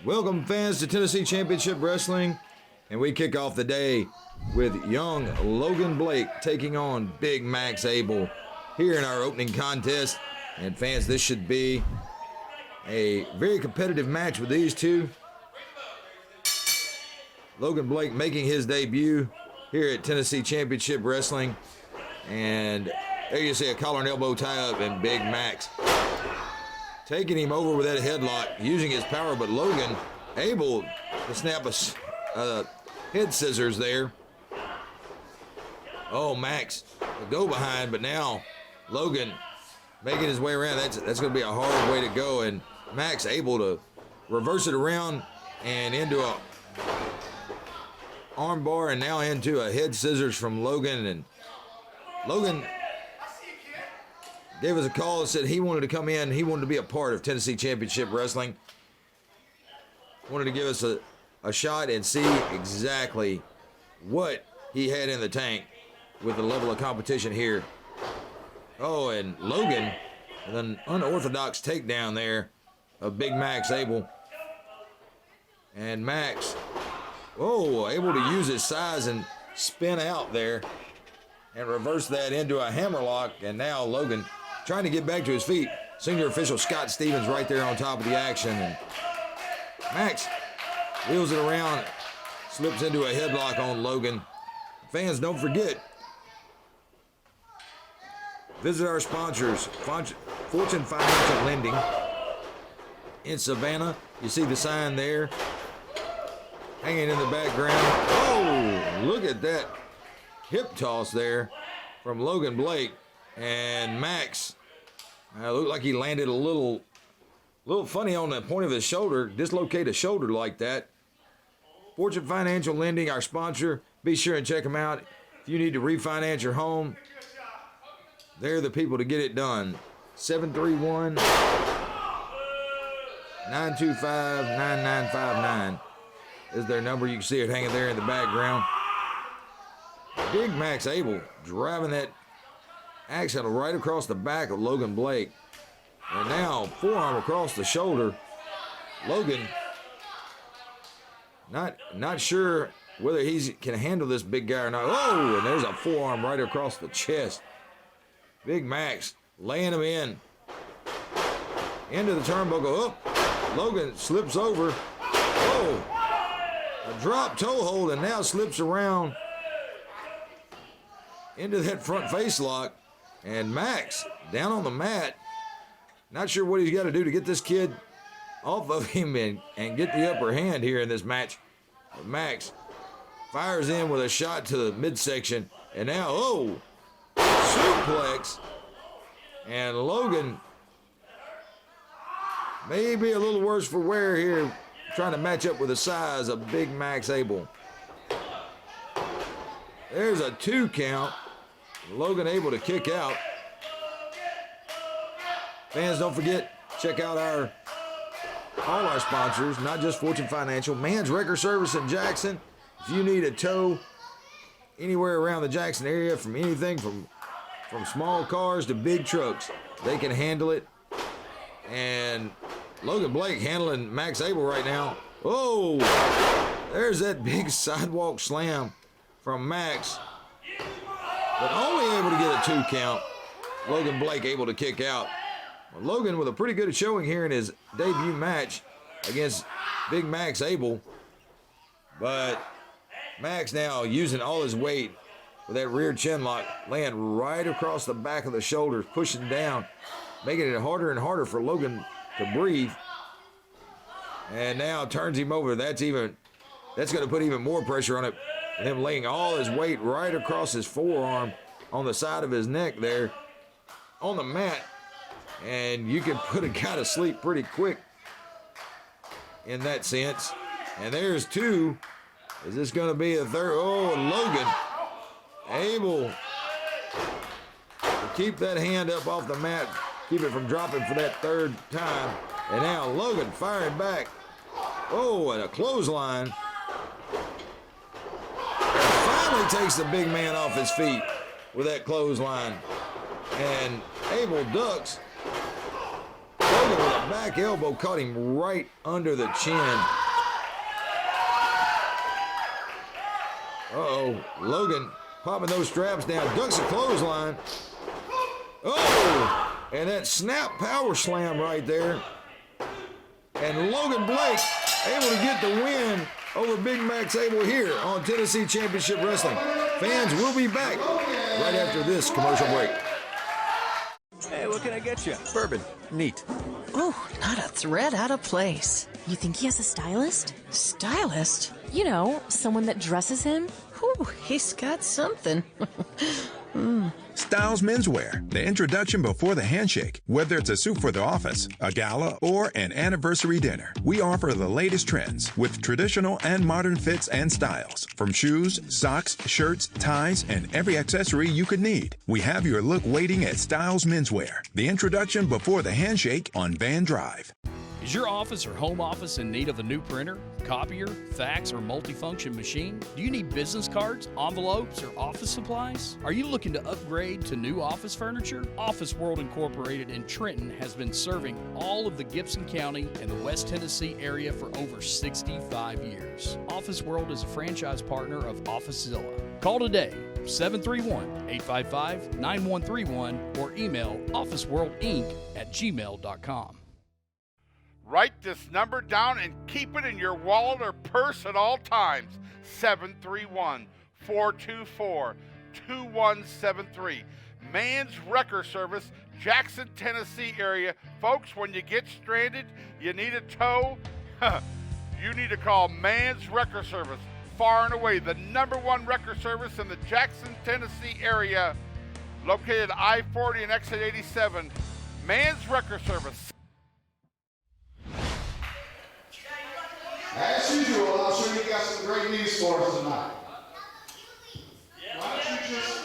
Welcome, fans, to Tennessee Championship Wrestling, and we kick off the day with young Logan Blake taking on Big Max Abel here in our opening contest. And fans, this should be a very competitive match with these two. Logan Blake making his debut here at Tennessee Championship Wrestling, and there you see a collar and elbow tie-up, and Big Max taking him over with that headlock, using his power, but Logan able to snap a head scissors there. Oh, Max, the go behind, but now Logan making his way around. That's going to be a hard way to go, and Max able to reverse it around and into a arm bar, and now into a head scissors from Logan. And Logan gave us a call and said he wanted to come in. He wanted to be a part of Tennessee Championship Wrestling. Wanted to give us a shot and see exactly what he had in the tank with the level of competition here. Oh, and Logan with an unorthodox takedown there of Big Max Abel. And Max, oh, able to use his size and spin out there and reverse that into a hammerlock. And now Logan trying to get back to his feet. Senior official Scott Stevens right there on top of the action. And Max wheels it around, slips into a headlock on Logan. Fans, don't forget, visit our sponsors, Fortune Financial Lending in Savannah. You see the sign there hanging in the background. Oh, look at that hip toss there from Logan Blake. And Max looked like he landed a little funny on the point of his shoulder, dislocate a shoulder like that. Fortune Financial Lending, our sponsor. Be sure and check them out. If you need to refinance your home, they're the people to get it done. 731-925-9959 is their number. You can see it hanging there in the background. Big Max Abel driving that axe handle right across the back of Logan Blake. And now forearm across the shoulder. Logan not sure whether he can handle this big guy or not. Oh, and there's a forearm right across the chest. Big Max laying him into the turnbuckle. Up. Logan slips over. Oh, a drop toe hold, and now slips around into that front face lock. And Max down on the mat. Not sure what he's got to do to get this kid off of him and get the upper hand here in this match. But Max fires in with a shot to the midsection. And now, oh, suplex. And Logan may be a little worse for wear here, trying to match up with the size of Big Max Abel. There's a 2 count. Logan able to kick out. Fans, don't forget, check out all our sponsors, not just Fortune Financial. Man's Wrecker Service in Jackson. If you need a tow anywhere around the Jackson area, from anything from small cars to big trucks, they can handle it. And Logan Blake handling Max Abel right now. Oh, there's that big sidewalk slam from Max, but only able to get a 2 count. Logan Blake able to kick out. Well, Logan with a pretty good showing here in his debut match against Big Max Abel. But Max now using all his weight with that rear chin lock, laying right across the back of the shoulders, pushing down, making it harder and harder for Logan to breathe. And now turns him over. That's going to put even more pressure on it. And him laying all his weight right across his forearm on the side of his neck there on the mat. And you can put a guy to sleep pretty quick in that sense. And there's 2. Is this going to be a third? Oh, Logan able to keep that hand up off the mat, keep it from dropping for that 3rd time. And now Logan firing back. Oh, and a clothesline. Finally takes the big man off his feet with that clothesline. And Abel ducks. Logan with a back elbow caught him right under the chin. Uh-oh, Logan popping those straps down, ducks a clothesline. Oh, and that snap power slam right there. And Logan Blake able to get the win over Big Max Abel here on Tennessee Championship Wrestling. Fans, will be back right after this commercial break. Hey, what can I get you? Bourbon. Neat. Ooh, not a thread out of place. You think he has a stylist? Stylist? You know, someone that dresses him? Whew, he's got something. Styles Menswear, the introduction before the handshake. Whether it's a suit for the office, a gala, or an anniversary dinner, we offer the latest trends with traditional and modern fits and styles. From shoes, socks, shirts, ties, and every accessory you could need. We have your look waiting at Styles Menswear, the introduction before the handshake on Van Drive. Is your office or home office in need of a new printer, copier, fax, or multifunction machine? Do you need business cards, envelopes, or office supplies? Are you looking to upgrade to new office furniture? Office World Incorporated in Trenton has been serving all of the Gibson County and the West Tennessee area for over 65 years. Office World is a franchise partner of OfficeZilla. Call today, 731-855-9131, or email officeworldinc@gmail.com. Write this number down and keep it in your wallet or purse at all times. 731-424-2173. Man's Wrecker Service, Jackson, Tennessee area. Folks, when you get stranded, you need a tow, you need to call Man's Wrecker Service. Far and away the #1 wrecker service in the Jackson, Tennessee area. Located at I-40 and exit 87. Man's Wrecker Service. As usual, I'm sure you got some great news for us tonight. Why don't you just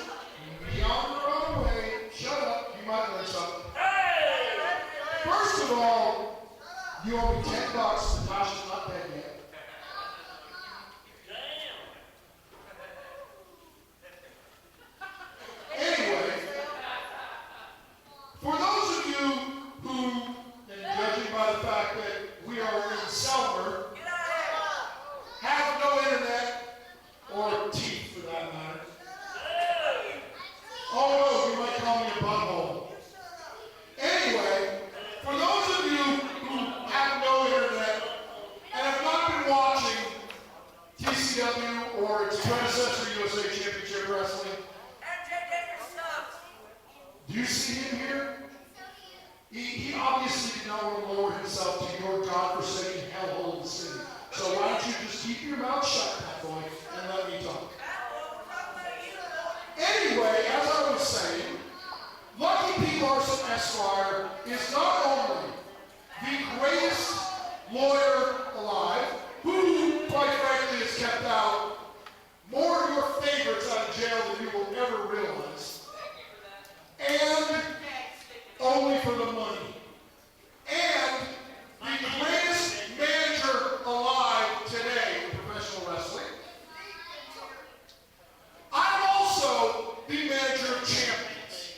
be on your own way, shut up, you might learn something. First of all, you owe me $10, Natasha's not dead yet. Anyway, for those of you who, and judging by the fact that we are in Selmer, have no internet or teeth for that matter. Oh no, you might call me a butthole. Anyway, for those of you who have no internet and have not been watching TCW or its predecessor USA Championship Wrestling, do you see him here? He obviously did not want to lower himself to your godforsaken hellhole of the city. So why don't you just keep your mouth shut, that boy, and let me talk. Anyway, as I was saying, Lucky P. Larson Esquire is not only the greatest lawyer alive, who, quite frankly, has kept out more of your favorites out of jail than you will ever realize, and only for the money, and the greatest manager alive today in professional wrestling. I'm also the manager of champions.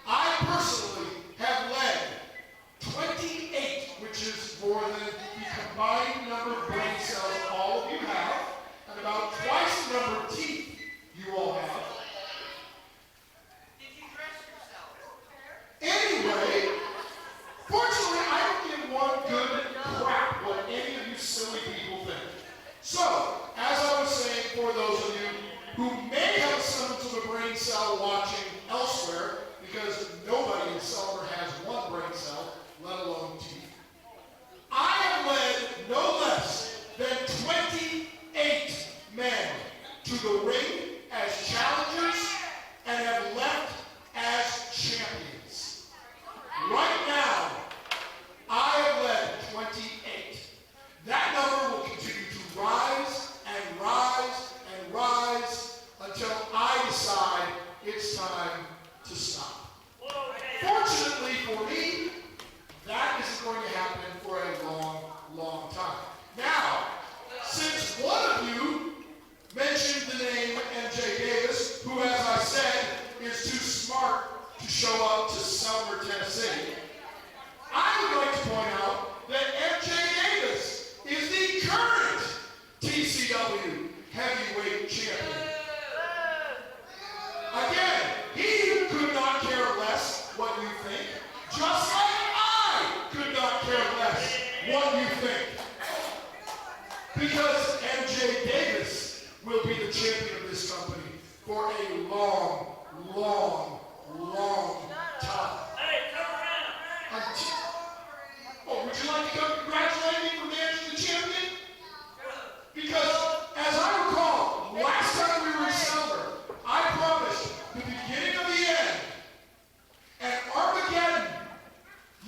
I personally have led 28, which is more than the combined number of brain cells all of you have, and about twice the number of teeth you all have. Did you dress yourself? Anyway, fortunately, I don't give one good crap what any of you silly people think. So, as I was saying, for those of you who may have a semblance of a brain cell watching elsewhere, because nobody in Selmer has one brain cell, let alone teeth, I have led no less than 28 men to the ring as challengers and have left as champions. Right now, I have led 28. That number will continue to rise and rise and rise until I decide it's time to stop. Fortunately for me, that isn't going to happen for a long, long time. Now, since one of you mentioned the name MJ Davis, who, as I said, is too smart to show up to Selmer, Tennessee, I'm going Because MJ Davis will be the champion of this company for a long, long, long time. Hey, turn around. Oh, would you like to come congratulate me for managing the champion? Because, as I recall, last time we were in Silver, I promised the beginning of the end, and Armageddon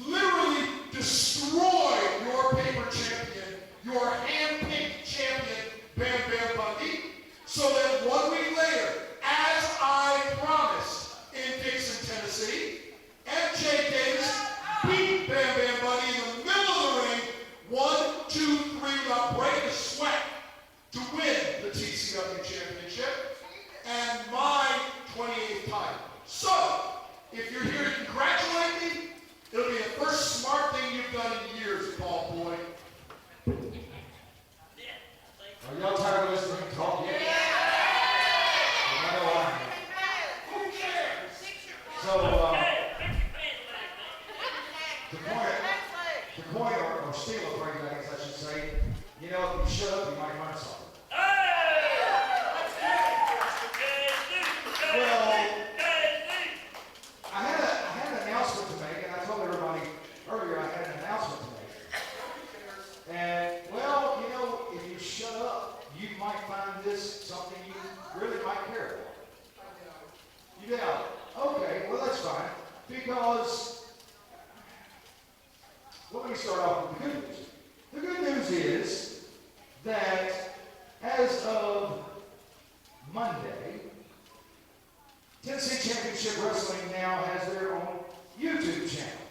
literally destroyed your paper champion, your hand-picked champion, Bam Bam Bundy. So then 1 week later, as I promised in Dixon, Tennessee, MJ Davis beat Bam Bam Bundy in the middle of the ring, 1, 2, 3, without breaking a sweat, to win the TCW Championship and my 28th title. So, if you're here to congratulate me, it'll be the first smart thing you've done in years, Paul Boyd. Are y'all tired of listening to him talk yet? I know I am. Who cares? So, to coin or steal a phrase, I guess I should say, you know, if you shut up, you might learn something. Well, I had an announcement to make, and I told everybody earlier I had an announcement to make. And, well, you know, if you shut up, you might find this something you really might care about. You doubt it. Okay, well, that's fine. Because, well, let me start off with the good news. The good news is that as of Monday, Tennessee Championship Wrestling now has their own YouTube channel.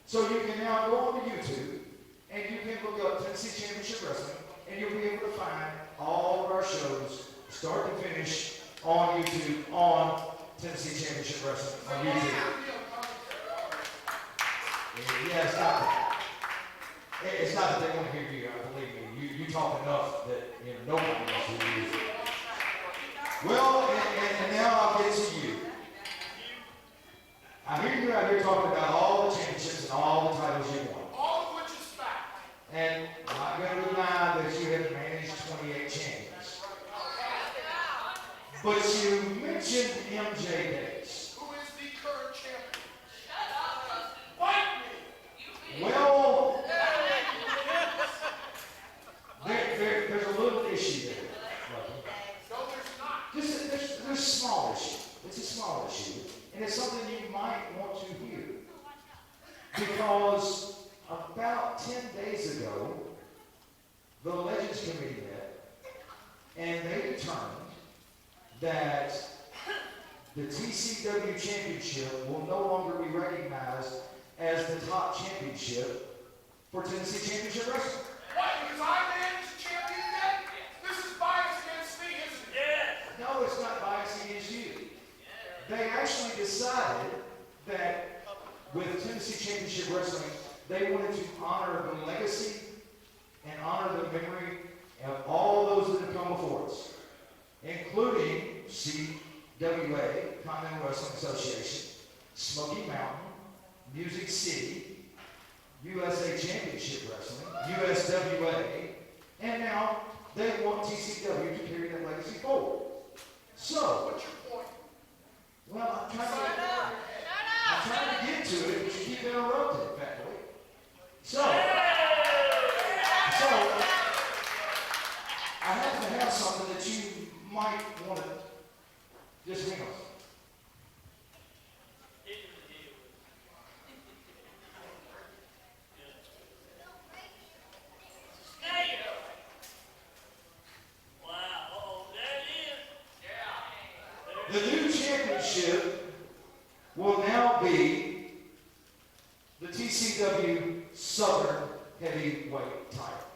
So you can now go on to YouTube and you can look up Tennessee Championship Wrestling and you'll be able to find all of our shows, start to finish, on YouTube, on Tennessee Championship Wrestling on YouTube. Yeah, it's not that. It's not that they want to hear you, believe me. You talk enough that nobody wants to hear you. Well, and now I'll get to you. I hear you out here talking about all the championships and all the titles you won. All of which is fact. And I'm not going to deny that you have managed 28 champions. But you mentioned MJ Davis. Who is the current champion? Fight me! Well, there's a little issue there. No, there's not. There's a small issue. It's a small issue. And it's something you might want to hear. Because about 10 days ago, the Legends Committee met, and they determined that the TCW Championship will no longer be recognized as the top championship for Tennessee Championship Wrestling. What? Because I managed the champion then? This is bias against me, isn't it? No, it's not biased against you. They actually decided that with Tennessee Championship Wrestling, they wanted to honor the legacy and honor the memory of all those that have come before us, including CWA, Continental Wrestling Association, Smoky Mountain, Music City, USA Championship Wrestling, USWA, and now they want TCW to carry that legacy forward. So, What's your point? well, I'm trying to get to it, but you keep interrupting, factually. So, I happen to have something that you might want to just hang on. The new championship will now be the TCW Southern Heavyweight title.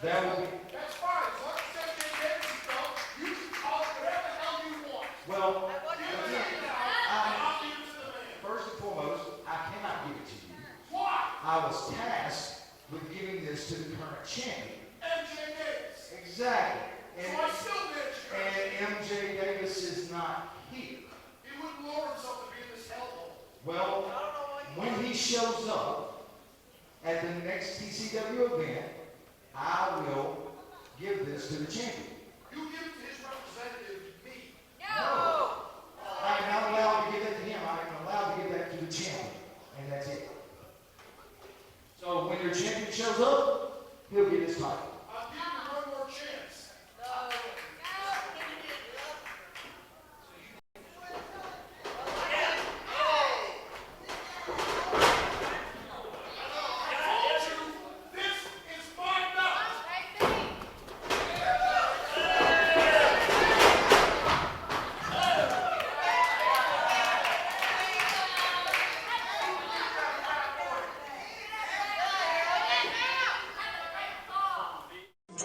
That will be. That's fine. As long as MJ Davis is gone, you can call it whatever the hell you want. Well, I'll give it to the man. first and foremost, I cannot give it to you. Why? I was tasked with giving this to the current champion. MJ Davis. Exactly. So I still manage you. And MJ Davis is not here. He wouldn't lower himself to be in this hellhole. Well, when he shows up at the next TCW event, I will give this to the champion. You give it to his representative, me. No! I am not allowed to give that to him. I am allowed to give that to the champion. And that's it. So when your champion shows up, he'll get his title. I'll give you one more chance. This is my belt.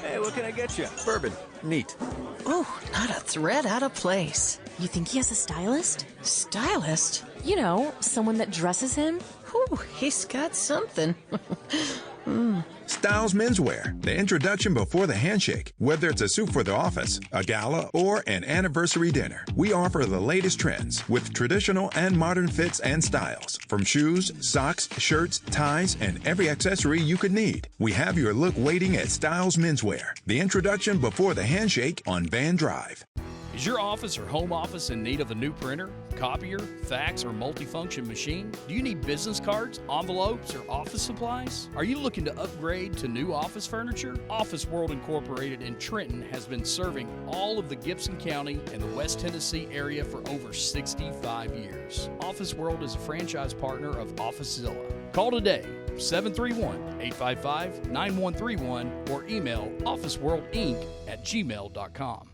Hey, what can I get you? Bourbon. Neat. Ooh, not a thread out of place. You think he has a stylist? Stylist? You know, someone that dresses him? Ooh, he's got something. Styles Menswear, the introduction before the handshake. Whether it's a suit for the office, a gala, or an anniversary dinner, we offer the latest trends with traditional and modern fits and styles. From shoes, socks, shirts, ties, and every accessory you could need. We have your look waiting at Styles Menswear, the introduction before the handshake on Van Drive. Is your office or home office in need of a new printer, copier, fax, or multifunction machine? Do you need business cards, envelopes, or office supplies? Are you looking to upgrade to new office furniture? Office World Incorporated in Trenton has been serving all of the Gibson County and the West Tennessee area for over 65 years. Office World is a franchise partner of OfficeZilla. Call today, 731-855-9131, or email officeworldinc@gmail.com.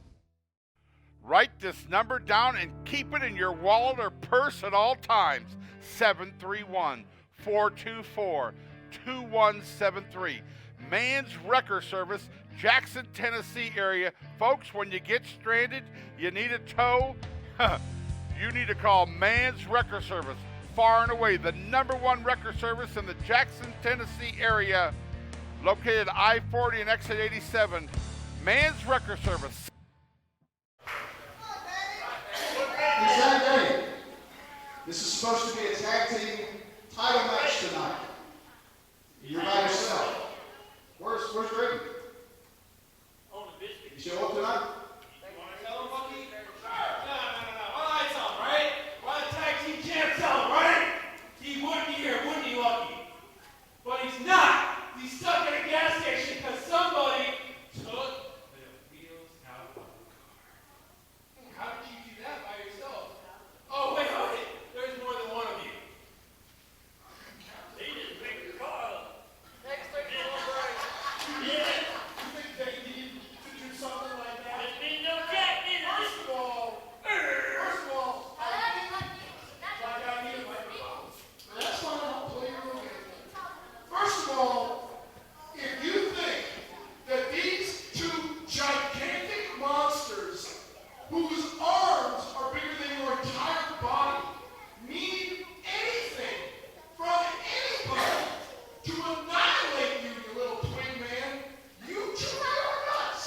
Write this number down and keep it in your wallet or purse at all times. 731-424-2173. Man's Wrecker Service, Jackson, Tennessee area. Folks, when you get stranded, you need a tow, you need to call Man's Wrecker Service. Far and away the #1 wrecker service in the Jackson, Tennessee area. Located I-40 and exit 87. Man's Wrecker Service. Exactly. This is supposed to be a tag team title match tonight. You're by yourself. Where's Greg? You show up tonight? But he's not. He's stuck in a gas station because somebody took the wheels out of the car. How did you do that by yourself? Oh, wait. There's more than one of you. He just picked the car up. Next thing you know, right? Yeah. You think they need to do something like that? There's been no jack in it. First of all, First of all, if you think that these two gigantic monsters, whose arms are bigger than your entire body, need anything from anybody to annihilate you, you little twin man, you truly are nuts.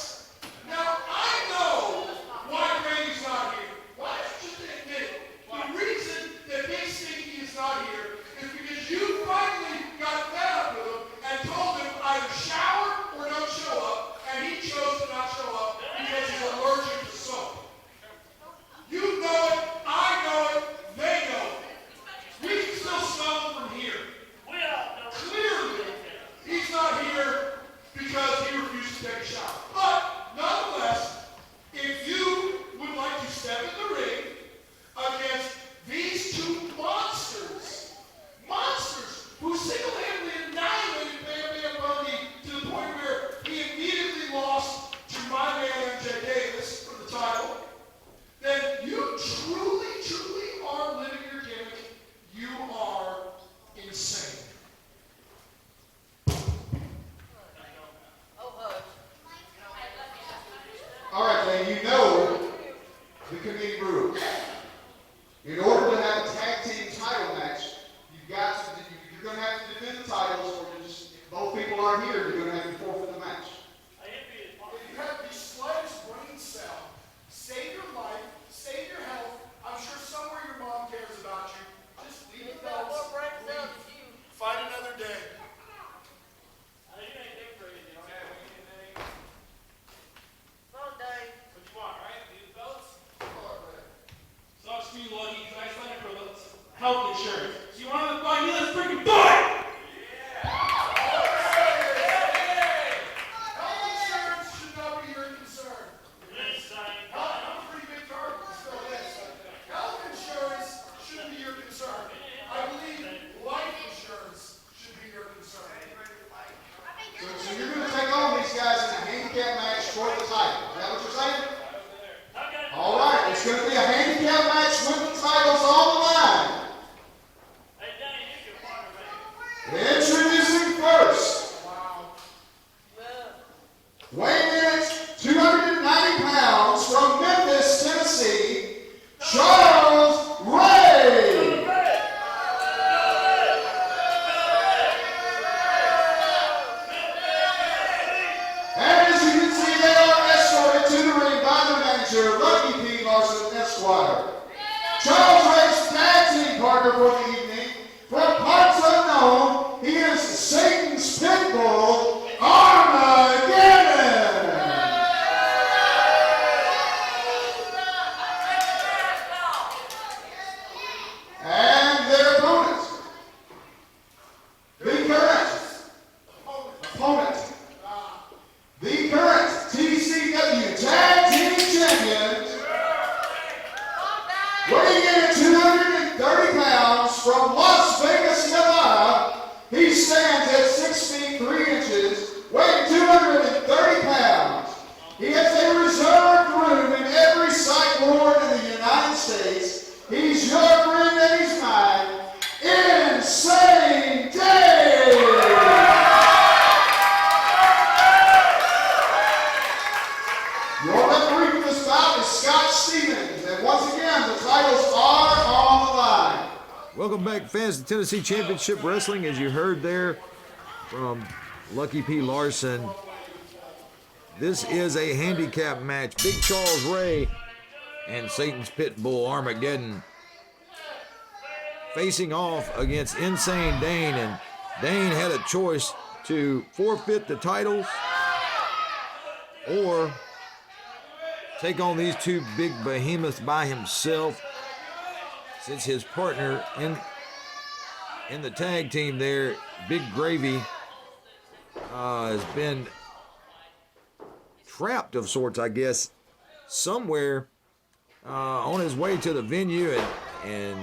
Now, I know why Brady's not here. Why don't you just admit it? The reason that Big Stinky is not here is because you finally got fed up with him and told him either shower or don't show up, and he chose to not show up because he's allergic to soap. You know it, I know it, they know it. We can still smell him from here. Clearly, he's not here because he refused to take a shower. But, nonetheless, if you would like to step in the ring against these two monsters who single-handedly annihilated Bam Bam Bundy to the point where he immediately lost to my man MJ Davis for the title, then you truly are living your gimmick. You are insane. All right, then you know the community rules. In order to have a tag team title match, you're going to have to defend the titles, or if both people aren't here, you're going to have to forfeit the match. If you have the slightest brain cell, save your life, save your health. I'm sure somewhere your mom cares about you. Just leave the belts. Fight another day. opponent, the current TCW Tag Team Champion, weighing in at 230 pounds from Las Vegas, Nevada. He stands at 6 feet 3 inches, weighing 230 pounds. He has a reserved room in every psych ward in the United States. He's your friend and he's mine, Insane Dave! Your referee for this bout is Scott Stevens, and once again, the titles are on the line. Welcome back, fans, to Tennessee Championship Wrestling. As you heard there from Lucky P. Larson, this is a handicap match. Big Charles Ray and Satan's Pitbull Armageddon facing off against Insane Dane. And Dane had a choice to forfeit the titles or take on these two big behemoths by himself, since his partner in the tag team there, Big Gravy, has been trapped of sorts, I guess, somewhere on his way to the venue and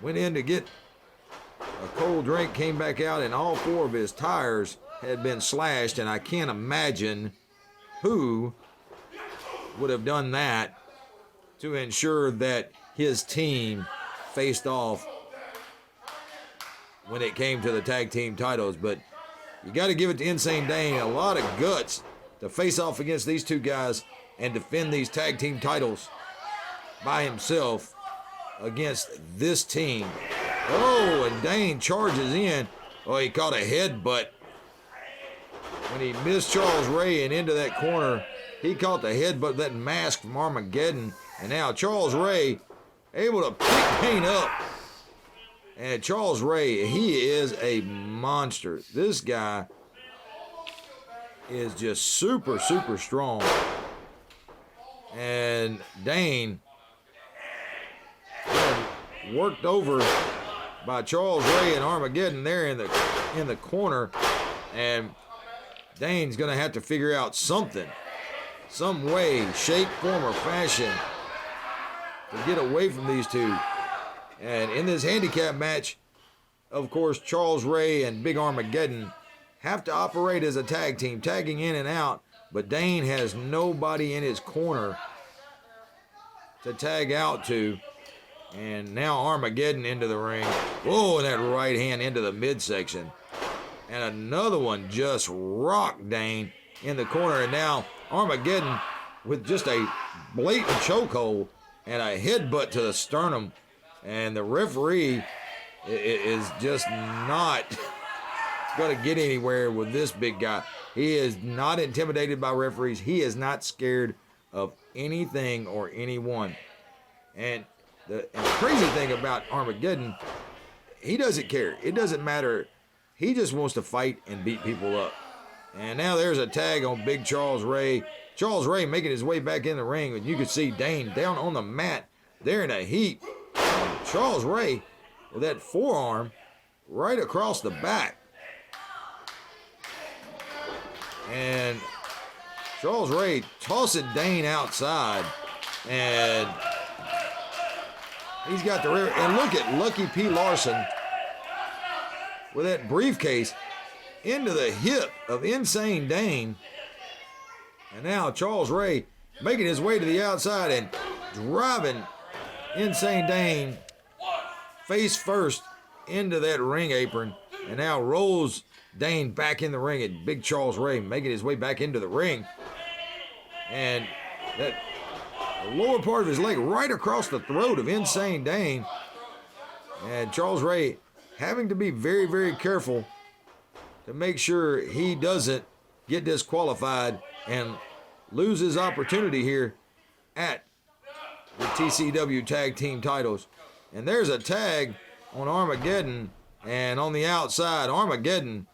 went in to get a cold drink, came back out, and all 4 of his tires had been slashed. And I can't imagine who would have done that to ensure that his team faced off when it came to the tag team titles. But you got to give it to Insane Dane, a lot of guts to face off against these two guys and defend these tag team titles by himself against this team. Oh, and Dane charges in. Oh, he caught a headbutt when he missed Charles Ray and into that corner. He caught the headbutt, that mask from Armageddon. And now Charles Ray able to pick Dane up. And Charles Ray, he is a monster. This guy is just super, super strong. And Dane worked over by Charles Ray and Armageddon there in the corner. And Dane's going to have to figure out something, some way, shape, form, or fashion to get away from these two. And in this handicap match, of course, Charles Ray and Big Armageddon have to operate as a tag team, tagging in and out, but Dane has nobody in his corner to tag out to. And now Armageddon into the ring. Whoa, and that right hand into the midsection. And another one just rocked Dane in the corner. And now Armageddon with just a blatant chokehold and a headbutt to the sternum. And the referee is just not going to get anywhere with this big guy. He is not intimidated by referees. He is not scared of anything or anyone. And the crazy thing about Armageddon, he doesn't care. It doesn't matter. He just wants to fight and beat people up. And now there's a tag on Big Charles Ray. Charles Ray making his way back in the ring, and you can see Dane down on the mat there in a heap. And Charles Ray with that forearm right across the back. And Charles Ray tossing Dane outside, and he's got the rear. And look at Lucky P. Larson with that briefcase into the hip of Insane Dane. And now Charles Ray making his way to the outside and driving Insane Dane face first into that ring apron. And now rolls Dane back in the ring, and Big Charles Ray making his way back into the ring. And that lower part of his leg right across the throat of Insane Dane. And Charles Ray having to be very, very careful to make sure he doesn't get disqualified and lose his opportunity here at the TCW Tag Team titles. And there's a tag on Armageddon, and on the outside, Armageddon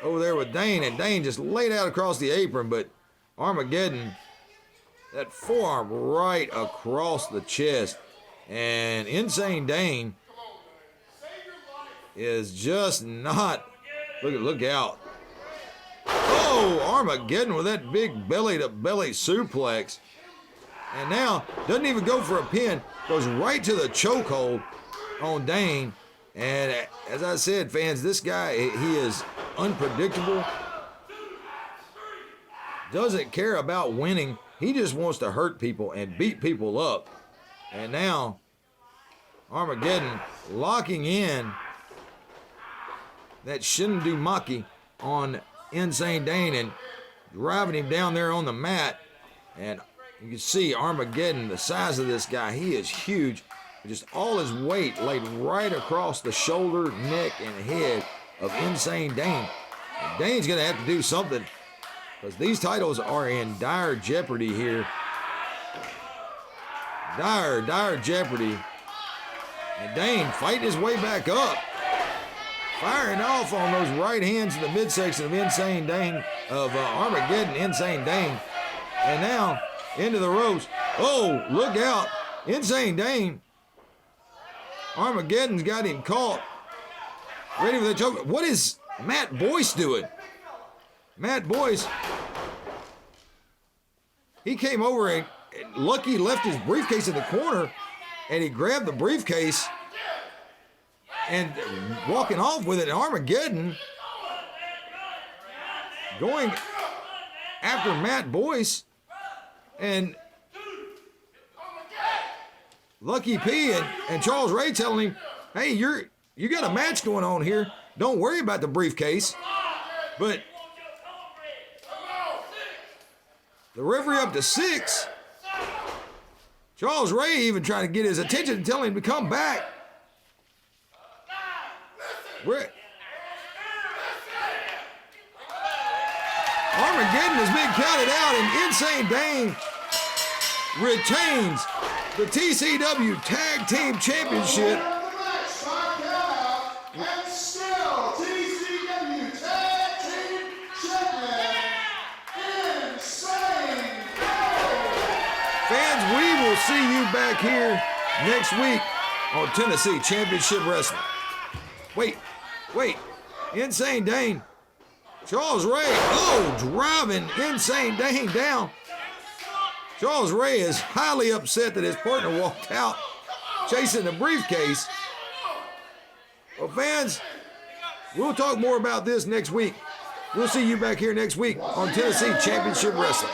over there with Dane, and Dane just laid out across the apron, but Armageddon, that forearm right across the chest. And Insane Dane is just not Look out. Oh, Armageddon with that big belly-to-belly suplex. And now, doesn't even go for a pin. Goes right to the chokehold on Dane. And as I said, fans, this guy, he is unpredictable. Doesn't care about winning. He just wants to hurt people and beat people up. And now, Armageddon locking in that Shindu Maki on Insane Dane and driving him down there on the mat. And you can see Armageddon, the size of this guy, he is huge. Just all his weight laid right across the shoulder, neck, and head of Insane Dane. And Dane's going to have to do something because these titles are in dire jeopardy here. Dire jeopardy. And Dane fighting his way back up. Firing off on those right hands in the midsection of Insane Dane, of Armageddon, Insane Dane. And now into the ropes. Oh, look out. Insane Dane. Armageddon's got him caught. Ready for the choke. What is Matt Boyce doing? Matt Boyce, he came over and Lucky left his briefcase in the corner and he grabbed the briefcase and walking off with it. Armageddon going after Matt Boyce, and Lucky P and Charles Ray telling him, hey, you got a match going on here. Don't worry about the briefcase. But the referee up to 6. Charles Ray even trying to get his attention and telling him to come back. Armageddon has been counted out, and Insane Dane retains the TCW Tag Team Championship. And still TCW Tag Team Champion, Insane Dane. Fans, we will see you back here next week on Tennessee Championship Wrestling. Wait. Insane Dane. Charles Ray, driving Insane Dane down. Charles Ray is highly upset that his partner walked out chasing the briefcase. Well, fans, we'll talk more about this next week. We'll see you back here next week on Tennessee Championship Wrestling.